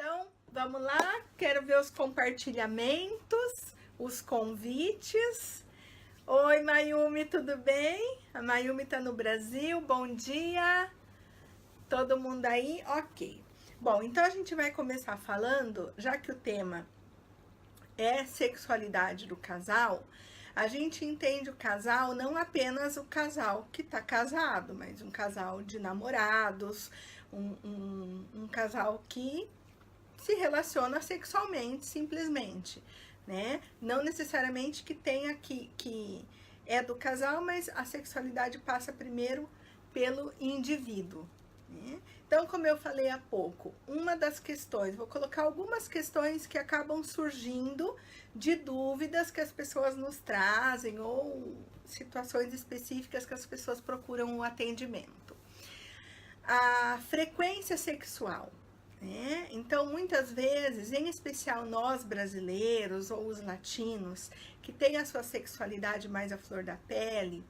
Então, vamos lá. Quero ver os compartilhamentos, os convites. Oi, Mayumi, tudo bem? A Mayumi tá no Brasil. Bom dia. Todo mundo aí? Ok. Bom, então a gente vai começar falando, já que o tema é sexualidade do casal, a gente entende o casal não apenas o casal que tá casado, mas um casal de namorados, um casal que se relaciona sexualmente, simplesmente, né? Não necessariamente que tenha que é do casal, mas a sexualidade passa primeiro pelo indivíduo, né? Então, como eu falei há pouco, uma das questões, vou colocar algumas questões que acabam surgindo de dúvidas que as pessoas nos trazem ou situações específicas que as pessoas procuram o atendimento. A frequência sexual. Então, muitas vezes, em especial nós brasileiros ou os latinos, que têm a sua sexualidade mais à flor da pele,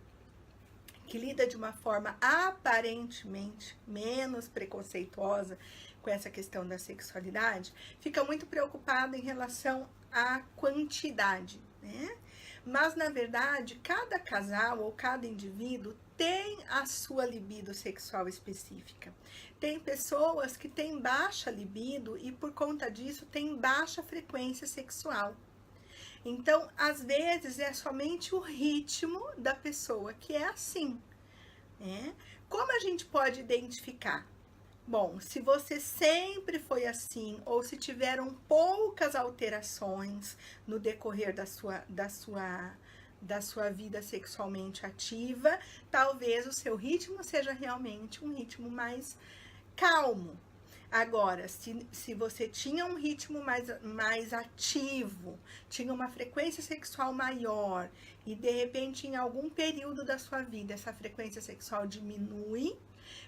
que lida de uma forma aparentemente menos preconceituosa com essa questão da sexualidade, fica muito preocupado em relação à quantidade, né? Mas, na verdade, cada casal ou cada indivíduo tem a sua libido sexual específica. Tem pessoas que têm baixa libido e, por conta disso, têm baixa frequência sexual. Então, às vezes, é somente o ritmo da pessoa que é assim, né? Como a gente pode identificar? Bom, se você sempre foi assim, ou se tiveram poucas alterações no decorrer da sua vida sexualmente ativa, talvez o seu ritmo seja realmente um ritmo mais calmo. Agora, se você tinha um ritmo mais ativo, tinha uma frequência sexual maior, e de repente em algum período da sua vida essa frequência sexual diminui,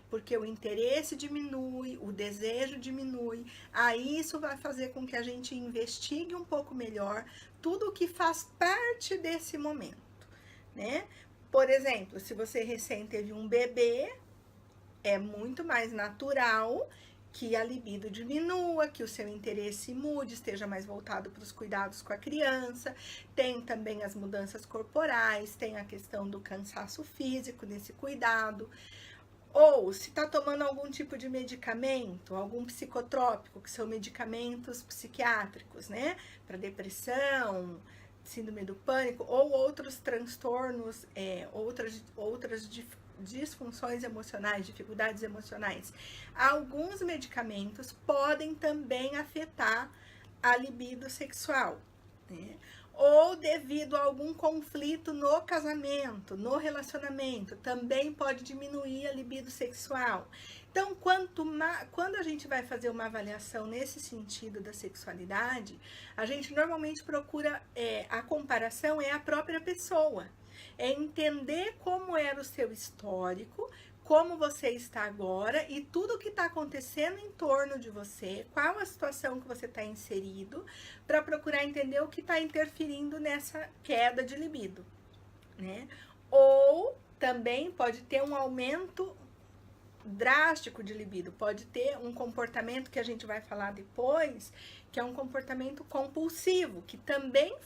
porque o interesse diminui, o desejo diminui, aí isso vai fazer com que a gente investigue um pouco melhor tudo o que faz parte desse momento, né? Por exemplo, se você recém teve um bebê, é muito mais natural que a libido diminua, que o seu interesse mude, esteja mais voltado para os cuidados com a criança. Tem também as mudanças corporais, tem a questão do cansaço físico nesse cuidado. Ou se está tomando algum tipo de medicamento, algum psicotrópico, que são medicamentos psiquiátricos, né? Para depressão, síndrome do pânico, ou outros transtornos, outras disfunções emocionais, dificuldades emocionais. Alguns medicamentos podem também afetar a libido sexual, né? Ou devido a algum conflito no casamento, no relacionamento, também pode diminuir a libido sexual. Então, quando a gente vai fazer uma avaliação nesse sentido da sexualidade, a gente normalmente procura, a comparação é a própria pessoa. É entender como era o seu histórico, como você está agora e tudo que está acontecendo em torno de você, qual a situação que você está inserido, para procurar entender o que está interferindo nessa queda de libido, né? Ou também pode ter um aumento drástico de libido, pode ter um comportamento que a gente vai falar depois, que é um comportamento compulsivo, que também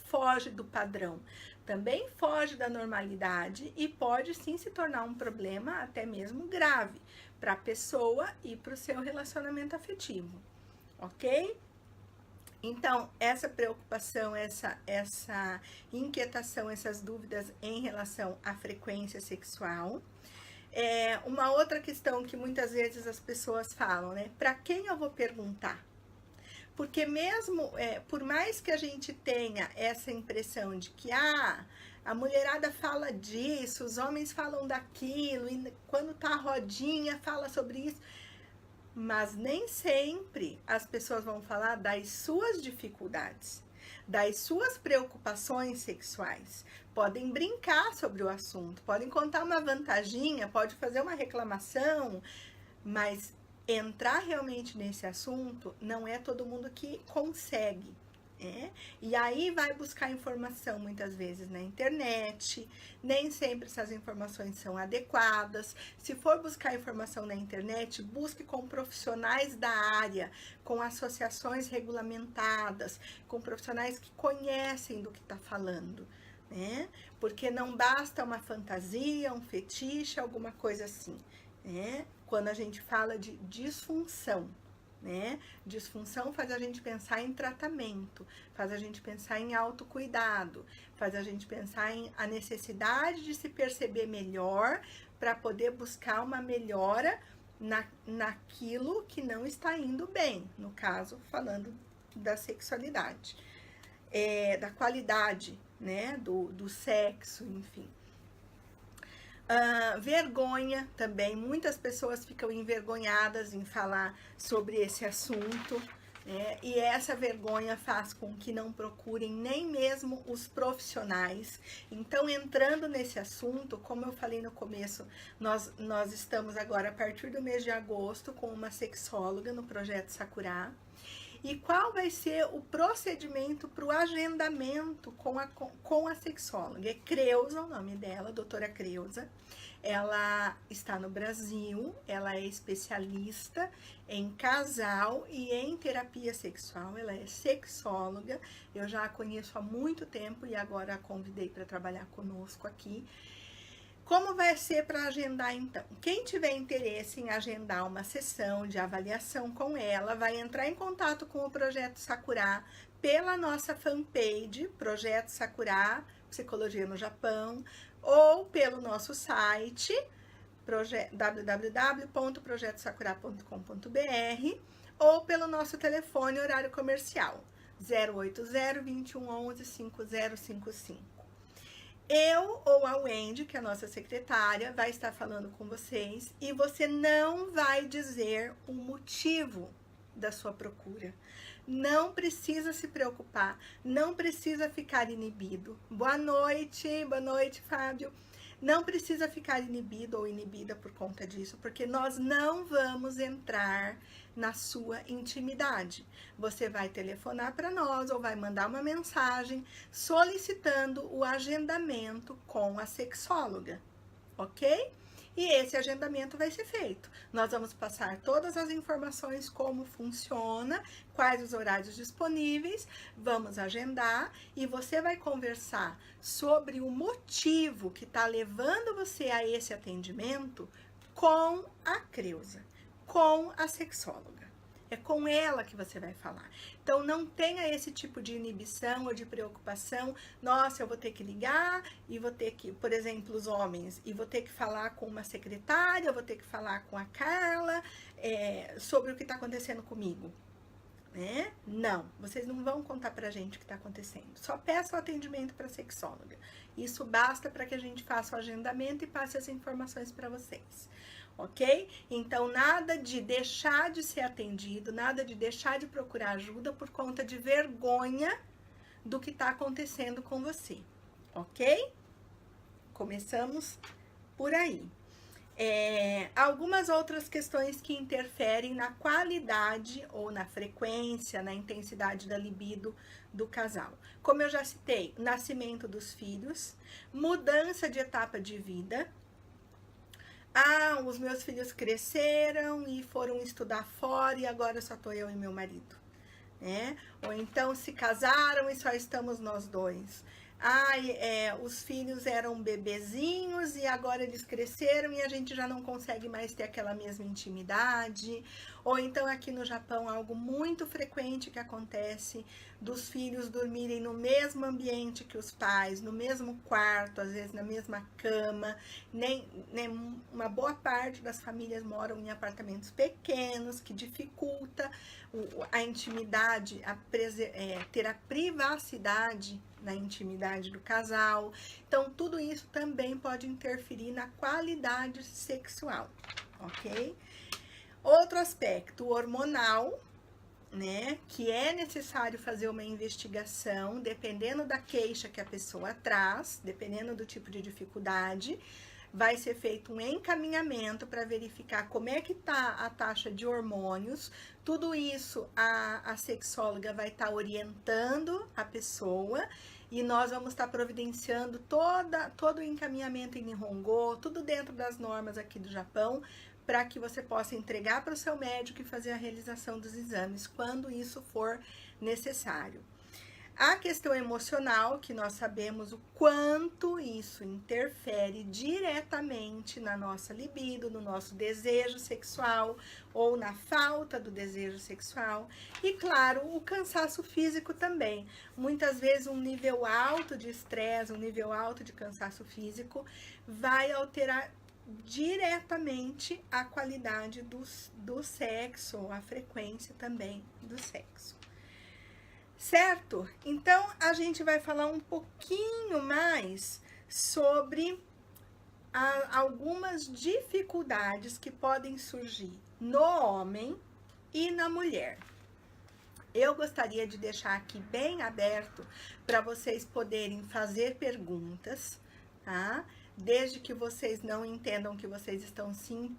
foge do padrão, também foge da normalidade e pode sim se tornar um problema até mesmo grave para a pessoa e para o seu relacionamento afetivo, ok? Então, essa preocupação, essa inquietação, essas dúvidas em relação à frequência sexual. Uma outra questão que muitas vezes as pessoas falam, né? Para quem eu vou perguntar? Porque mesmo, por mais que a gente tenha essa impressão de que a mulherada fala disso, os homens falam daquilo, e quando tá a rodinha fala sobre isso, mas nem sempre as pessoas vão falar das suas dificuldades, das suas preocupações sexuais. Podem brincar sobre o assunto, podem contar uma vantaginha, pode fazer uma reclamação, mas entrar realmente nesse assunto não é todo mundo que consegue, E aí vai buscar informação muitas vezes na internet, nem sempre essas informações são adequadas. Se for buscar informação na internet, busque com profissionais da área, com associações regulamentadas, com profissionais que conhecem do que está falando, né? Porque não basta uma fantasia, um fetiche, alguma coisa assim, né? Quando a gente fala de disfunção, né? Disfunção faz a gente pensar em tratamento, faz a gente pensar em autocuidado, faz a gente pensar em a necessidade de se perceber melhor para poder buscar uma melhora naquilo que não está indo bem, no caso, falando da sexualidade, da qualidade, né? Do sexo, enfim. Vergonha também, muitas pessoas ficam envergonhadas em falar sobre esse assunto, né? E essa vergonha faz com que não procurem nem mesmo os profissionais. Então, entrando nesse assunto, como eu falei no começo, nós estamos agora, a partir do mês de agosto, com uma sexóloga no Projeto Sakurá. E qual vai ser o procedimento para o agendamento com a sexóloga? É Creuza, o nome dela, doutora Creuza. Ela está no Brasil, ela é especialista em casal e em terapia sexual, ela é sexóloga. Eu já a conheço há muito tempo e agora a convidei para trabalhar conosco aqui. Como vai ser para agendar, então? Quem tiver interesse em agendar uma sessão de avaliação com ela, vai entrar em contato com o Projeto Sakurá pela nossa fanpage, Projeto Sakurá, Psicologia no Japão, ou pelo nosso site, www.projetosakura.com.br, ou pelo nosso telefone horário comercial, 080 2111 5055. Eu ou a Wendy, que é a nossa secretária, vai estar falando com vocês e você não vai dizer o motivo da sua procura. Não precisa se preocupar, não precisa ficar inibido. Boa noite, Fábio. Não precisa ficar inibido ou inibida por conta disso, porque nós não vamos entrar na sua intimidade. Você vai telefonar para nós ou vai mandar uma mensagem solicitando o agendamento com a sexóloga, ok? E esse agendamento vai ser feito. Nós vamos passar todas as informações, como funciona, quais os horários disponíveis, vamos agendar e você vai conversar sobre o motivo que está levando você a esse atendimento com a Creuza, com a sexóloga. É com ela que você vai falar. Então, não tenha esse tipo de inibição ou de preocupação. Nossa, eu vou ter que ligar e vou ter que, por exemplo, os homens, e vou ter que falar com uma secretária, eu vou ter que falar com a Carla sobre o que está acontecendo comigo. Né? Não, vocês não vão contar pra gente o que está acontecendo. Só peça o atendimento para a sexóloga. Isso basta para que a gente faça o agendamento e passe as informações para vocês. Ok? Então, nada de deixar de ser atendido, nada de deixar de procurar ajuda por conta de vergonha do que está acontecendo com você. Ok? Começamos por aí. Algumas outras questões que interferem na qualidade ou na frequência, na intensidade da libido do casal. Como eu já citei, nascimento dos filhos, mudança de etapa de vida. Os meus filhos cresceram e foram estudar fora e agora só tô eu e meu marido, né? Ou então se casaram e só estamos nós dois. Os filhos eram bebezinhos e agora eles cresceram e a gente já não consegue mais ter aquela mesma intimidade. Ou então aqui no Japão, algo muito frequente que acontece dos filhos dormirem no mesmo ambiente que os pais, no mesmo quarto, às vezes na mesma cama. Nem uma boa parte das famílias moram em apartamentos pequenos, que dificulta a intimidade, ter a privacidade na intimidade do casal. Então, tudo isso também pode interferir na qualidade sexual, ok? Outro aspecto, hormonal, né? Que é necessário fazer uma investigação, dependendo da queixa que a pessoa traz, dependendo do tipo de dificuldade. vai ser feito um encaminhamento para verificar como é que tá a taxa de hormônios. Tudo isso a sexóloga vai estar orientando a pessoa e nós vamos estar providenciando todo o encaminhamento em Nihongo, tudo dentro das normas aqui do Japão, para que você possa entregar para o seu médico e fazer a realização dos exames, quando isso for necessário. A questão emocional, que nós sabemos o quanto isso interfere diretamente na nossa libido, no nosso desejo sexual ou na falta do desejo sexual. E, claro, o cansaço físico também. Muitas vezes um nível alto de estresse, um nível alto de cansaço físico vai alterar diretamente a qualidade do sexo, a frequência também do sexo. Certo? Então, a gente vai falar um pouquinho mais sobre algumas dificuldades que podem surgir no homem e na mulher. Eu gostaria de deixar aqui bem aberto para vocês poderem fazer perguntas, tá? Desde que vocês não entendam que vocês estão se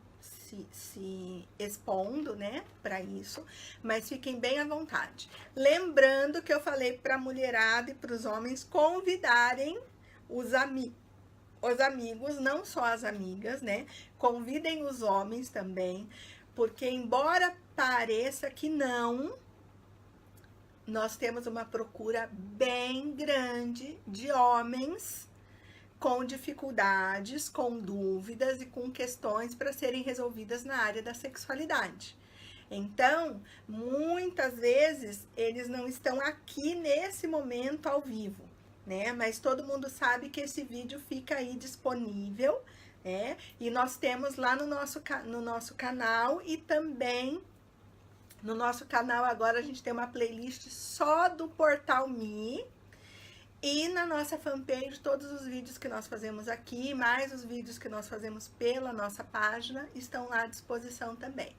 expondo, né, para isso, mas fiquem bem à vontade. Lembrando que eu falei para a mulherada e para os homens convidarem os amigos, não só as amigas, né, convidem os homens também, porque embora pareça que não, nós temos uma procura bem grande de homens com dificuldades, com dúvidas e com questões para serem resolvidas na área da sexualidade. Então, muitas vezes, eles não estão aqui nesse momento ao vivo, né? Mas todo mundo sabe que esse vídeo fica aí disponível, né? E nós temos lá no nosso canal e também no nosso canal agora a gente tem uma playlist só do Portal Me. E na nossa fanpage, todos os vídeos que nós fazemos aqui, mais os vídeos que nós fazemos pela nossa página, estão lá à disposição também.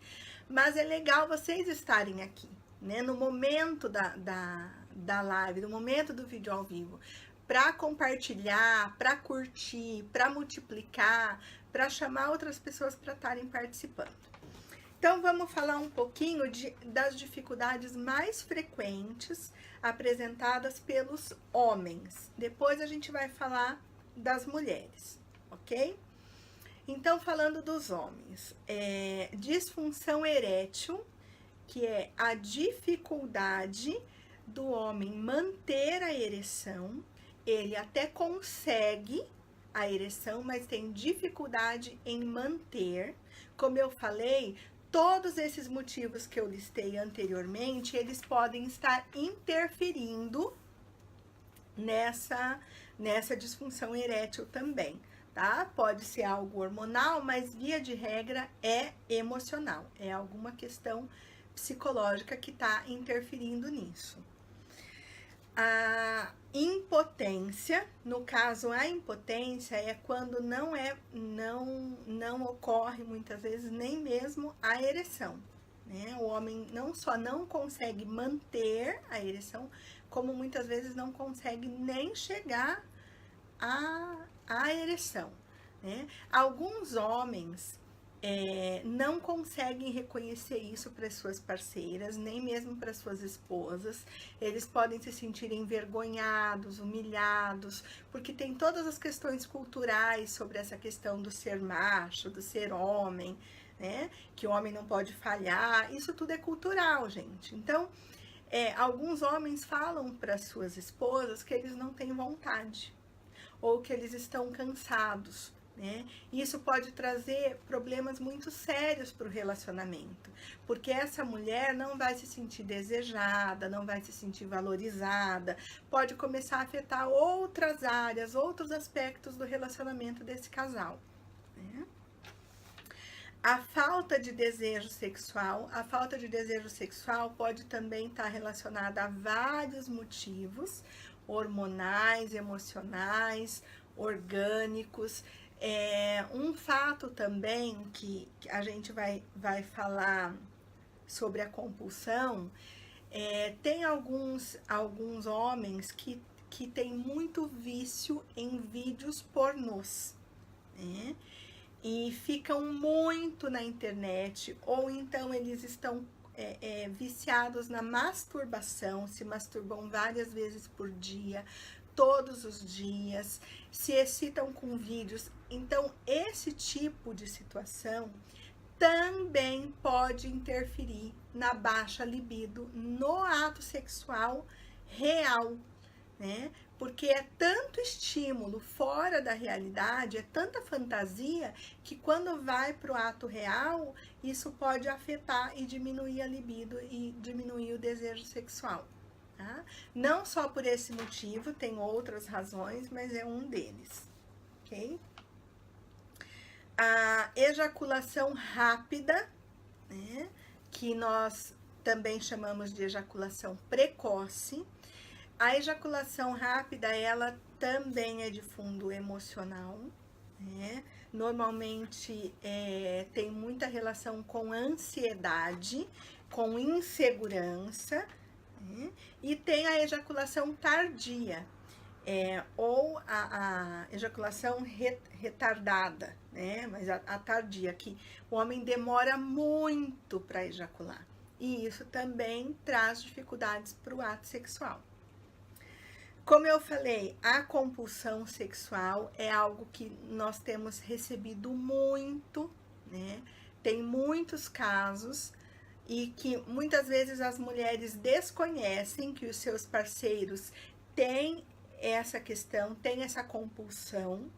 Mas é legal vocês estarem aqui, né? No momento da live, no momento do vídeo ao vivo, para compartilhar, para curtir, para multiplicar, para chamar outras pessoas para estarem participando. Então, vamos falar um pouquinho das dificuldades mais frequentes apresentadas pelos homens. Depois a gente vai falar das mulheres, ok? Então, falando dos homens, disfunção erétil, que é a dificuldade do homem manter a ereção. Ele até consegue a ereção, mas tem dificuldade em manter. Como eu falei, todos esses motivos que eu listei anteriormente, eles podem estar interferindo nessa disfunção erétil também, tá? Pode ser algo hormonal, mas via de regra é emocional, é alguma questão psicológica que está interferindo nisso. A impotência, no caso, a impotência é quando não ocorre muitas vezes nem mesmo a ereção, né? O homem não só não consegue manter a ereção, como muitas vezes não consegue nem chegar à ereção, né? Alguns homens não conseguem reconhecer isso para suas parceiras, nem mesmo para suas esposas. Eles podem se sentir envergonhados, humilhados, porque tem todas as questões culturais sobre essa questão do ser macho, do ser homem, né? Que o homem não pode falhar. Isso tudo é cultural, gente. Então, alguns homens falam para suas esposas que eles não têm vontade ou que eles estão cansados, né? Isso pode trazer problemas muito sérios para o relacionamento, porque essa mulher não vai se sentir desejada, não vai se sentir valorizada, pode começar a afetar outras áreas, outros aspectos do relacionamento desse casal, né? A falta de desejo sexual pode também estar relacionada a vários motivos, hormonais, emocionais, orgânicos. Um fato também que a gente vai falar sobre a compulsão, tem alguns homens que têm muito vício em vídeos pornôs, né? E ficam muito na internet, ou então eles estão viciados na masturbação, se masturbam várias vezes por dia, todos os dias, se excitam com vídeos. Então, esse tipo de situação também pode interferir na baixa libido no ato sexual real, né? Porque é tanto estímulo fora da realidade, é tanta fantasia, que quando vai para o ato real, isso pode afetar e diminuir a libido e diminuir o desejo sexual. Tá? Não só por esse motivo, tem outras razões, mas é um deles, ok? A ejaculação rápida, né, que nós também chamamos de ejaculação precoce. A ejaculação rápida, ela também é de fundo emocional, né? Normalmente tem muita relação com ansiedade, com insegurança, né? E tem a ejaculação tardia, ou a ejaculação retardada, né? Mas a tardia, que o homem demora muito para ejacular. E isso também traz dificuldades para o ato sexual. Como eu falei, a compulsão sexual é algo que nós temos recebido muito, né? Tem muitos casos e que muitas vezes as mulheres desconhecem que os seus parceiros têm essa questão, têm essa compulsão.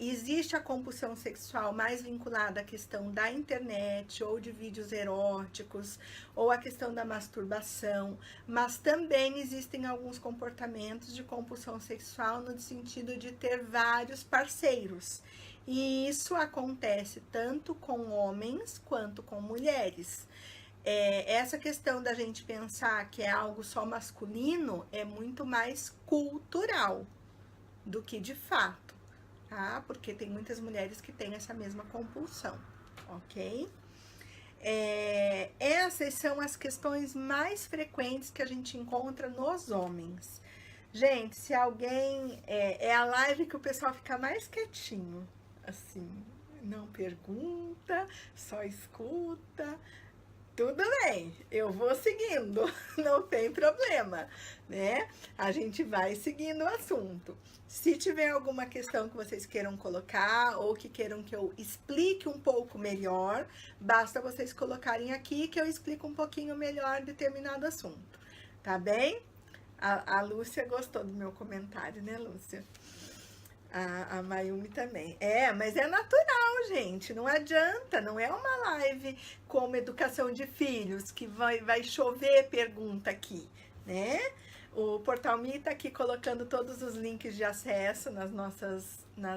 Existe a compulsão sexual mais vinculada à questão da internet, ou de vídeos eróticos, ou a questão da masturbação, mas também existem alguns comportamentos de compulsão sexual no sentido de ter vários parceiros. E isso acontece tanto com homens quanto com mulheres. Essa questão da gente pensar que é algo só masculino é muito mais cultural do que de fato. Tá? Porque tem muitas mulheres que têm essa mesma compulsão, ok? Essas são as questões mais frequentes que a gente encontra nos homens. Gente, se alguém... é a live que o pessoal fica mais quietinho, assim, não pergunta, só escuta. Tudo bem, eu vou seguindo, não tem problema, né? A gente vai seguindo o assunto. Se tiver alguma questão que vocês queiram colocar ou que queiram que eu explique um pouco melhor, basta vocês colocarem aqui que eu explico um pouquinho melhor determinado assunto, tá bem? A Lúcia gostou do meu comentário, né, Lúcia? A Mayumi também. Mas é natural, gente. Não adianta. Não é uma live como educação de filhos, que vai chover pergunta aqui, né? O Portal Me tá aqui colocando todos os links de acesso nas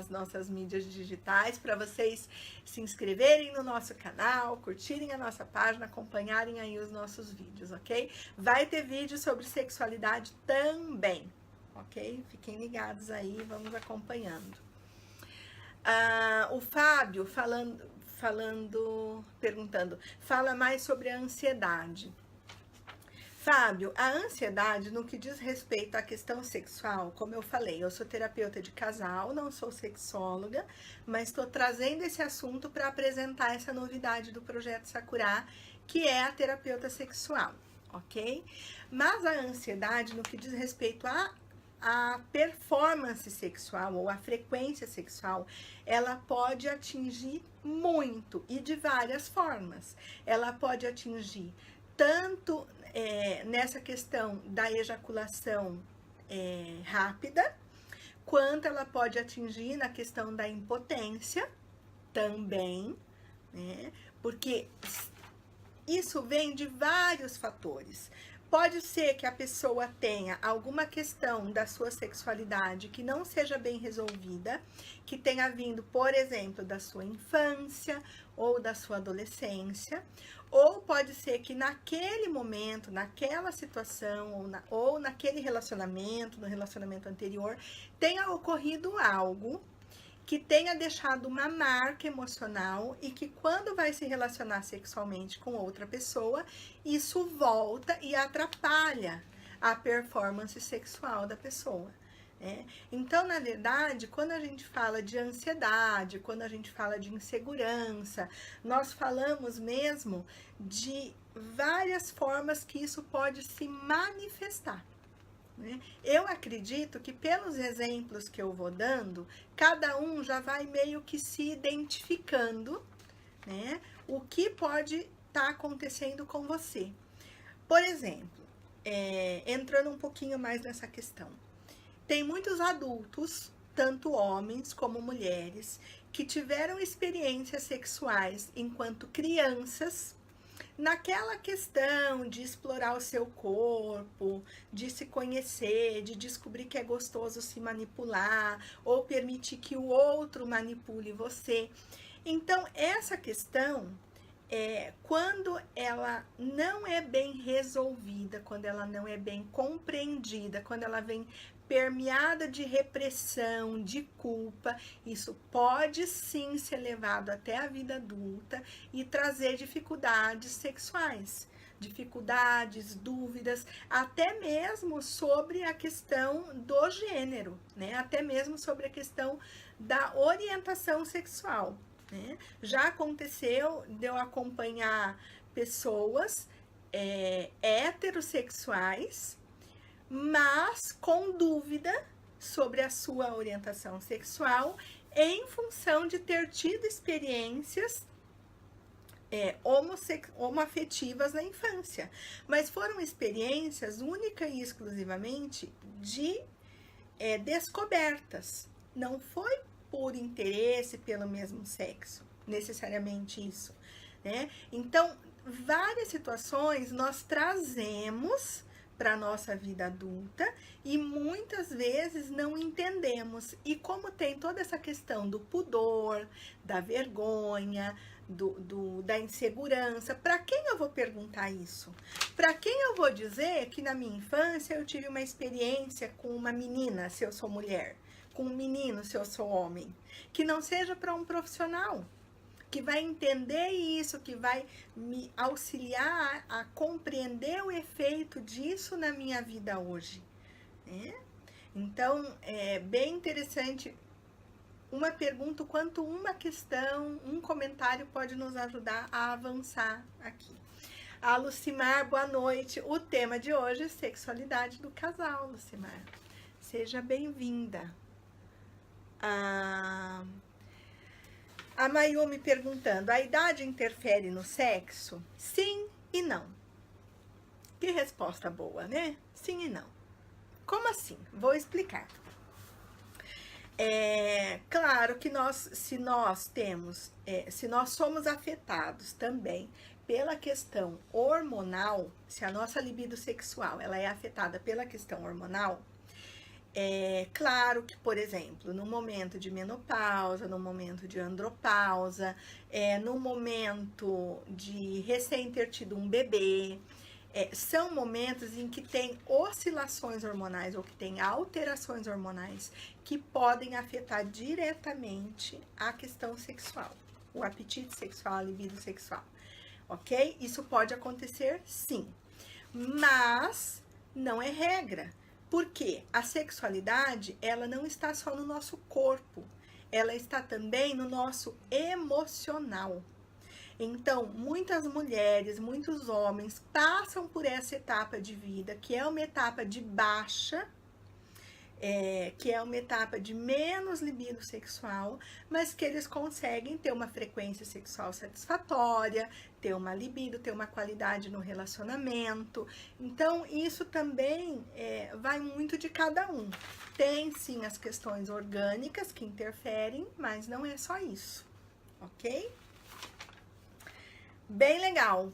nossas mídias digitais para vocês se inscreverem no nosso canal, curtirem a nossa página, acompanharem aí os nossos vídeos, ok? Vai ter vídeo sobre sexualidade também. Ok? Fiquem ligados aí, vamos acompanhando. O Fábio perguntando, fala mais sobre a ansiedade. Fábio, a ansiedade no que diz respeito à questão sexual, como eu falei, eu sou terapeuta de casal, não sou sexóloga, mas estou trazendo esse assunto para apresentar essa novidade do Projeto Sakura, que é a terapeuta sexual, ok? Mas a ansiedade no que diz respeito a performance sexual ou a frequência sexual, ela pode atingir muito e de várias formas. Ela pode atingir tanto nessa questão da ejaculação rápida, quanto ela pode atingir na questão da impotência também, né? Porque isso vem de vários fatores. Pode ser que a pessoa tenha alguma questão da sua sexualidade que não seja bem resolvida, que tenha vindo, por exemplo, da sua infância ou da sua adolescência, ou pode ser que naquele momento, naquela situação, ou naquele relacionamento, no relacionamento anterior, tenha ocorrido algo que tenha deixado uma marca emocional e que quando vai se relacionar sexualmente com outra pessoa, isso volta e atrapalha a performance sexual da pessoa. né? Então, na verdade, quando a gente fala de ansiedade, quando a gente fala de insegurança, nós falamos mesmo de várias formas que isso pode se manifestar, né? Eu acredito que pelos exemplos que eu vou dando, cada um já vai meio que se identificando, né? O que pode estar acontecendo com você. Por exemplo, entrando um pouquinho mais nessa questão, tem muitos adultos, tanto homens como mulheres, que tiveram experiências sexuais enquanto crianças, naquela questão de explorar o seu corpo, de se conhecer, de descobrir que é gostoso se manipular, ou permitir que o outro manipule você. Então, essa questão, quando ela não é bem resolvida, quando ela não é bem compreendida, quando ela vem permeada de repressão, de culpa, isso pode sim ser levado até a vida adulta e trazer dificuldades sexuais, dificuldades, dúvidas, até mesmo sobre a questão do gênero, né? Até mesmo sobre a questão da orientação sexual, né? Já aconteceu de eu acompanhar pessoas heterossexuais, mas com dúvida sobre a sua orientação sexual em função de ter tido experiências homoafetivas na infância. Mas foram experiências única e exclusivamente de descobertas. Não foi por interesse pelo mesmo sexo, necessariamente isso, né? Então, várias situações nós trazemos para a nossa vida adulta e muitas vezes não entendemos. E como tem toda essa questão do pudor, da vergonha, da insegurança, para quem eu vou perguntar isso? Para quem eu vou dizer que na minha infância eu tive uma experiência com uma menina, se eu sou mulher, com um menino, se eu sou homem? Que não seja para um profissional, que vai entender isso, que vai me auxiliar a compreender o efeito disso na minha vida hoje, né? Então, é bem interessante. Uma pergunta quanto uma questão, um comentário pode nos ajudar a avançar aqui. A Lucimar, boa noite. O tema de hoje é sexualidade do casal, Lucimar. Seja bem-vinda. A Mayumi perguntando, a idade interfere no sexo? Sim e não. Que resposta boa, né? Sim e não. Como assim? Vou explicar. Claro que se nós somos afetados também pela questão hormonal, se a nossa libido sexual ela é afetada pela questão hormonal, claro que, por exemplo, no momento de menopausa, no momento de andropausa, no momento de recém ter tido um bebê, são momentos em que tem oscilações hormonais ou que tem alterações hormonais que podem afetar diretamente a questão sexual, o apetite sexual, a libido sexual, ok? Isso pode acontecer sim, mas não é regra. Porque a sexualidade, ela não está só no nosso corpo, ela está também no nosso emocional. Então, muitas mulheres, muitos homens passam por essa etapa de vida, que é uma etapa de baixa, que é uma etapa de menos libido sexual, mas que eles conseguem ter uma frequência sexual satisfatória, ter uma libido, ter uma qualidade no relacionamento. Então, isso também vai muito de cada um. Tem, sim, as questões orgânicas que interferem, mas não é só isso, ok? Bem legal.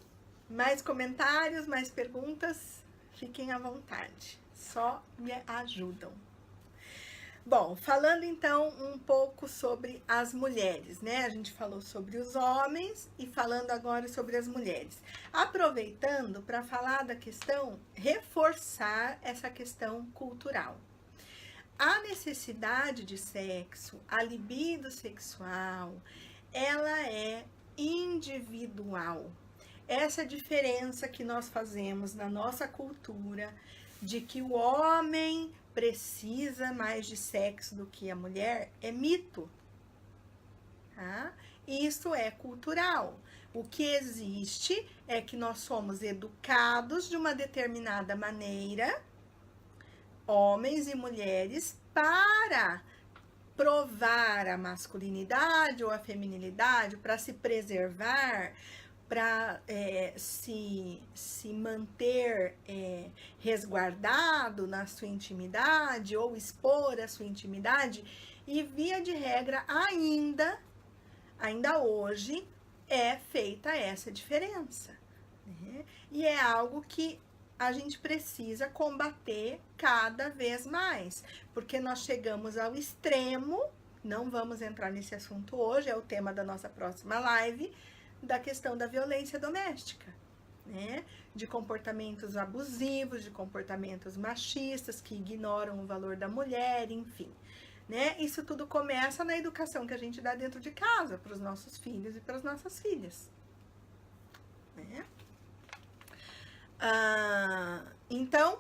Mais comentários, mais perguntas? Fiquem à vontade. Só me ajudam. Bom, falando então um pouco sobre as mulheres, né? A gente falou sobre os homens e falando agora sobre as mulheres. Aproveitando para falar da questão, reforçar essa questão cultural. A necessidade de sexo, a libido sexual, ela é individual. Essa diferença que nós fazemos na nossa cultura de que o homem precisa mais de sexo do que a mulher é mito. Tá? Isso é cultural. O que existe é que nós somos educados de uma determinada maneira, homens e mulheres, para provar a masculinidade ou a feminilidade, para se preservar, para se manter resguardado na sua intimidade ou expor a sua intimidade, e via de regra ainda hoje é feita essa diferença, né? E é algo que a gente precisa combater cada vez mais, porque nós chegamos ao extremo, não vamos entrar nesse assunto hoje, é o tema da nossa próxima live, da questão da violência doméstica, né? De comportamentos abusivos, de comportamentos machistas, que ignoram o valor da mulher, enfim, né? Isso tudo começa na educação que a gente dá dentro de casa, para os nossos filhos e para as nossas filhas, né? Então,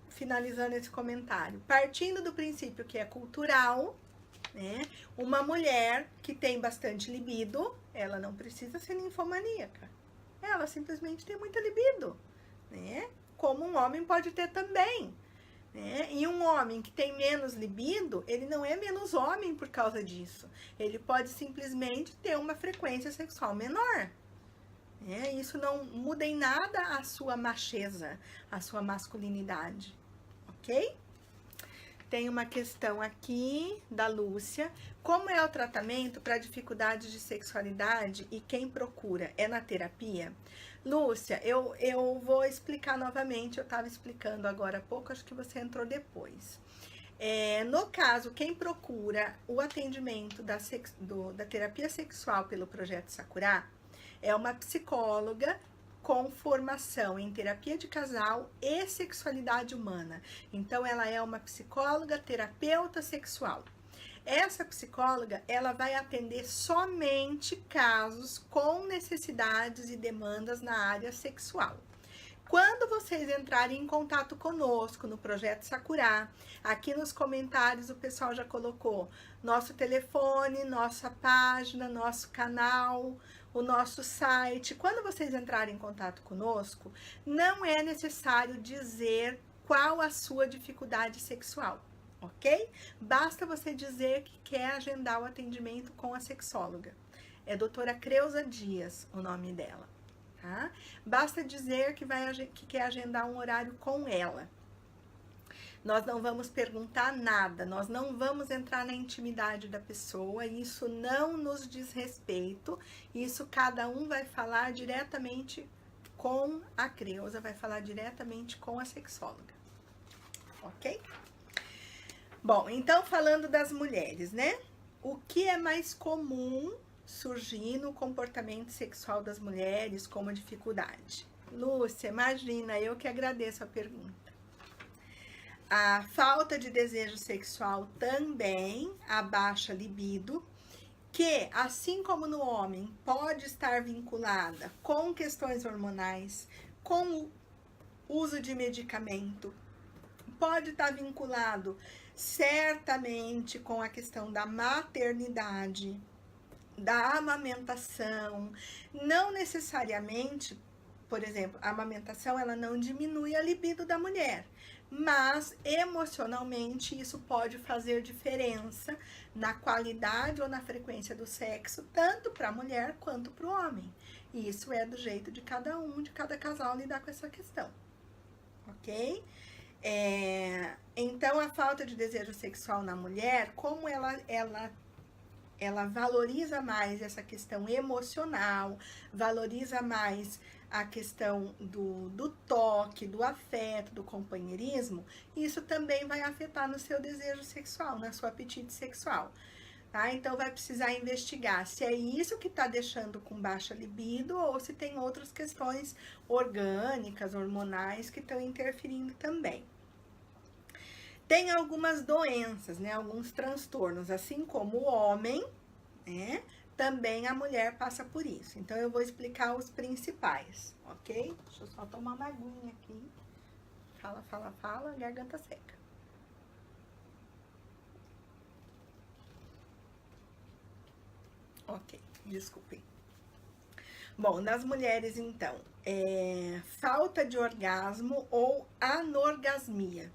finalizando esse comentário, partindo do princípio que é cultural, né? Uma mulher que tem bastante libido, ela não precisa ser ninfomaníaca. Ela simplesmente tem muita libido, né? Como um homem pode ter também, né? E um homem que tem menos libido, ele não é menos homem por causa disso. Ele pode simplesmente ter uma frequência sexual menor. Isso não muda em nada a sua macheza, a sua masculinidade, ok? Tem uma questão aqui da Lúcia. Como é o tratamento para dificuldades de sexualidade e quem procura? É na terapia? Lúcia, eu vou explicar novamente, eu estava explicando agora há pouco, acho que você entrou depois. No caso, quem procura o atendimento da terapia sexual pelo Projeto Sakurá, é uma psicóloga com formação em terapia de casal e sexualidade humana. Então, ela é uma psicóloga terapeuta sexual. Essa psicóloga, ela vai atender somente casos com necessidades e demandas na área sexual. Quando vocês entrarem em contato conosco no Projeto Sakurá, aqui nos comentários o pessoal já colocou nosso telefone, nossa página, nosso canal, o nosso site. Quando vocês entrarem em contato conosco, não é necessário dizer qual a sua dificuldade sexual, ok? Basta você dizer que quer agendar o atendimento com a sexóloga. É doutora Creuza Dias o nome dela, tá? Basta dizer que quer agendar um horário com ela. Nós não vamos perguntar nada, nós não vamos entrar na intimidade da pessoa, isso não nos diz respeito, isso cada um vai falar diretamente com a Creuza, vai falar diretamente com a sexóloga, ok? Bom, então falando das mulheres, né? O que é mais comum surgir no comportamento sexual das mulheres como dificuldade? Lúcia, imagina, eu que agradeço a pergunta. A falta de desejo sexual também, a baixa libido, que, assim como no homem, pode estar vinculada com questões hormonais, com o uso de medicamento, pode estar vinculado certamente com a questão da maternidade, da amamentação, não necessariamente, por exemplo, a amamentação ela não diminui a libido da mulher, mas emocionalmente isso pode fazer diferença na qualidade ou na frequência do sexo, tanto para a mulher quanto para o homem. E isso é do jeito de cada um, de cada casal lidar com essa questão, ok? Então, a falta de desejo sexual na mulher, como ela valoriza mais essa questão emocional, valoriza mais a questão do toque, do afeto, do companheirismo, isso também vai afetar no seu desejo sexual, no seu apetite sexual, tá? Então, vai precisar investigar se é isso que tá deixando com baixa libido ou se tem outras questões orgânicas, hormonais que estão interferindo também. Tem algumas doenças, né? Alguns transtornos, assim como o homem, né? Também a mulher passa por isso. Então, eu vou explicar os principais, ok? Deixa eu só tomar uma aguinha aqui. Fala, garganta seca. Ok, desculpem. Bom, nas mulheres, então, falta de orgasmo ou anorgasmia.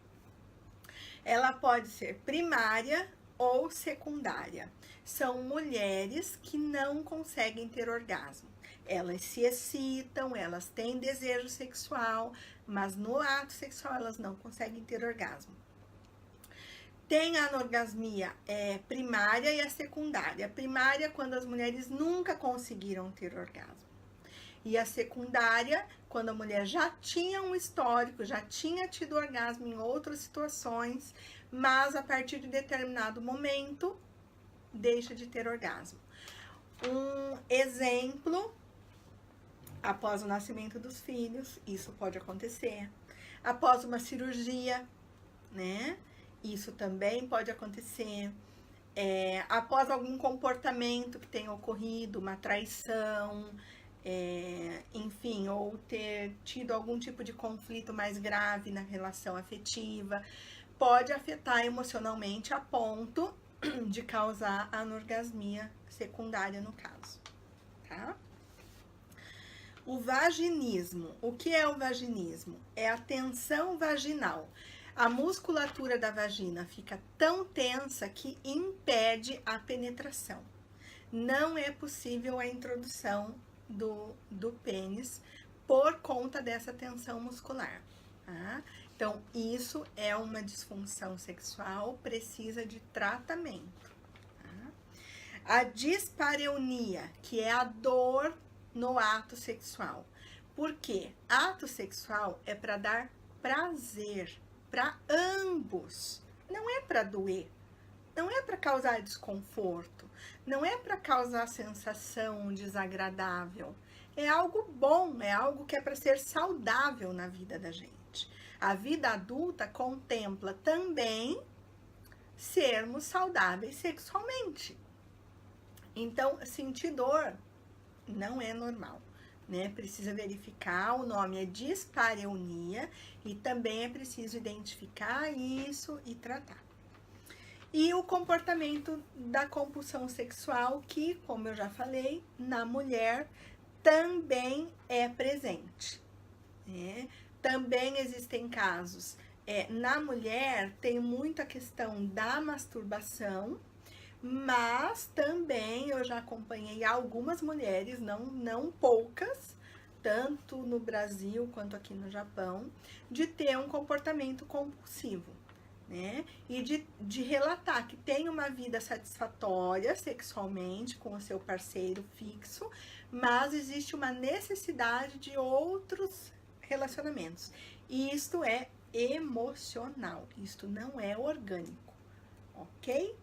Ela pode ser primária ou secundária. São mulheres que não conseguem ter orgasmo. Elas se excitam, elas têm desejo sexual, mas no ato sexual elas não conseguem ter orgasmo. Tem a anorgasmia primária e a secundária. A primária é quando as mulheres nunca conseguiram ter orgasmo. E a secundária, quando a mulher já tinha um histórico, já tinha tido orgasmo em outras situações, mas a partir de determinado momento, deixa de ter orgasmo. Um exemplo, após o nascimento dos filhos, isso pode acontecer. Após uma cirurgia, né? Isso também pode acontecer. Após algum comportamento que tenha ocorrido, uma traição, enfim, ou ter tido algum tipo de conflito mais grave na relação afetiva, pode afetar emocionalmente a ponto de causar anorgasmia secundária no caso, tá? O vaginismo. O que é o vaginismo? É a tensão vaginal. A musculatura da vagina fica tão tensa que impede a penetração. Não é possível a introdução do pênis por conta dessa tensão muscular, tá? Então, isso é uma disfunção sexual, precisa de tratamento, tá? A dispareunia, que é a dor no ato sexual. Por quê? Ato sexual é para dar prazer para ambos, não é para doer. Não é para causar desconforto, não é para causar sensação desagradável. É algo bom, é algo que é para ser saudável na vida da gente. A vida adulta contempla também sermos saudáveis sexualmente. Então, sentir dor não é normal, né? Precisa verificar, o nome é dispareunia e também é preciso identificar isso e tratar. E o comportamento da compulsão sexual, que, como eu já falei, na mulher também é presente, né? Também existem casos. Na mulher tem muita questão da masturbação, mas também eu já acompanhei algumas mulheres, não poucas, tanto no Brasil quanto aqui no Japão, de ter um comportamento compulsivo. Né? E de relatar que tem uma vida satisfatória sexualmente com o seu parceiro fixo, mas existe uma necessidade de outros relacionamentos. E isto é emocional, isto não é orgânico, ok?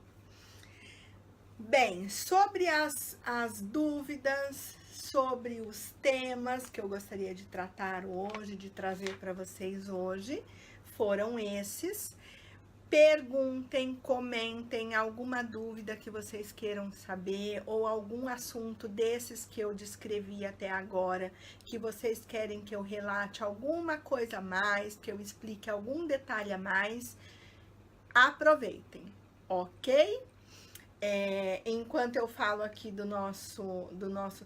Bem, sobre as dúvidas, sobre os temas que eu gostaria de tratar hoje, de trazer para vocês hoje, foram esses. Perguntem, comentem alguma dúvida que vocês queiram saber ou algum assunto desses que eu descrevi até agora, que vocês querem que eu relate alguma coisa a mais, que eu explique algum detalhe a mais, aproveitem, ok? Enquanto eu falo aqui do nosso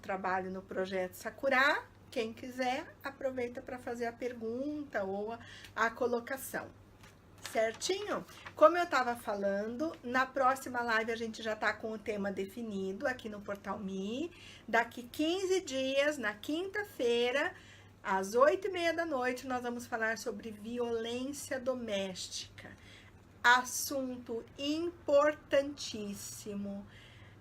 trabalho no Projeto Sakura, quem quiser, aproveita para fazer a pergunta ou a colocação. Certinho? Como eu estava falando, na próxima live a gente já está com o tema definido aqui no Portal Me. Daqui 15 dias, na quinta-feira, às 8h30 da noite, nós vamos falar sobre violência doméstica. Assunto importantíssimo,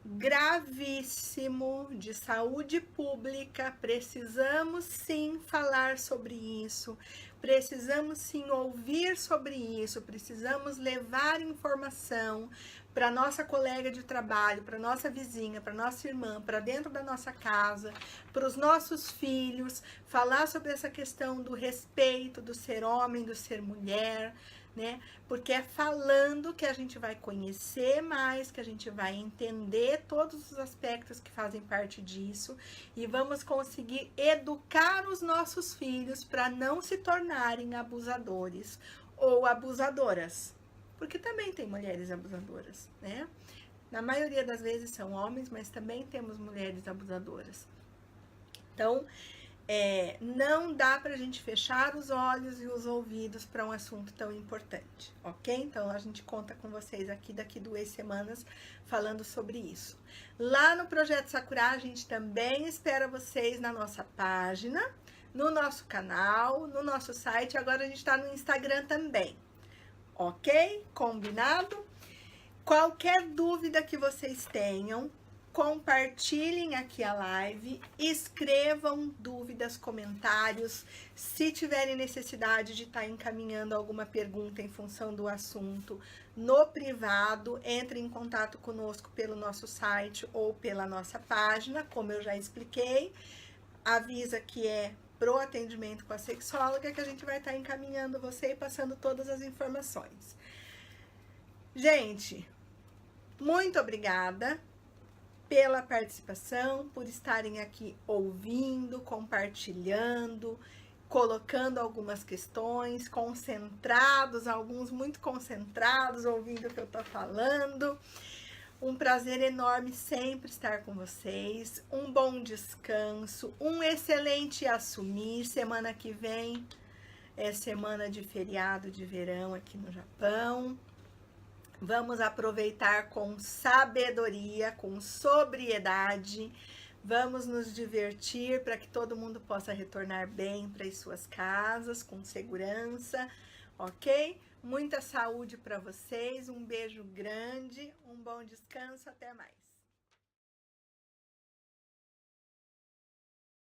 gravíssimo, de saúde pública. Precisamos sim falar sobre isso. Precisamos sim ouvir sobre isso, precisamos levar informação para nossa colega de trabalho, para nossa vizinha, para nossa irmã, para dentro da nossa casa, para os nossos filhos, falar sobre essa questão do respeito, do ser homem, do ser mulher, né? Porque é falando que a gente vai conhecer mais, que a gente vai entender todos os aspectos que fazem parte disso e vamos conseguir educar os nossos filhos para não se tornarem abusadores ou abusadoras, porque também tem mulheres abusadoras, né? Na maioria das vezes são homens, mas também temos mulheres abusadoras. Então, não dá pra gente fechar os olhos e os ouvidos para um assunto tão importante, ok? Então, a gente conta com vocês aqui daqui 2 semanas falando sobre isso. Lá no Projeto Sakura, a gente também espera vocês na nossa página, no nosso canal, no nosso site. Agora a gente está no Instagram também, ok? Combinado? Qualquer dúvida que vocês tenham, compartilhem aqui a live, escrevam dúvidas, comentários. Se tiverem necessidade de estar encaminhando alguma pergunta em função do assunto no privado, entre em contato conosco pelo nosso site ou pela nossa página, como eu já expliquei. Avisa que é pro atendimento com a sexóloga, que a gente vai estar encaminhando você e passando todas as informações. Gente, muito obrigada pela participação, por estarem aqui ouvindo, compartilhando, colocando algumas questões, concentrados, alguns muito concentrados, ouvindo o que eu tô falando. Um prazer enorme sempre estar com vocês. Um bom descanso, um excelente assumir. Semana que vem é semana de feriado de verão aqui no Japão. Vamos aproveitar com sabedoria, com sobriedade. Vamos nos divertir para que todo mundo possa retornar bem para as suas casas, com segurança, ok? Muita saúde para vocês, um beijo grande, um bom descanso, até mais.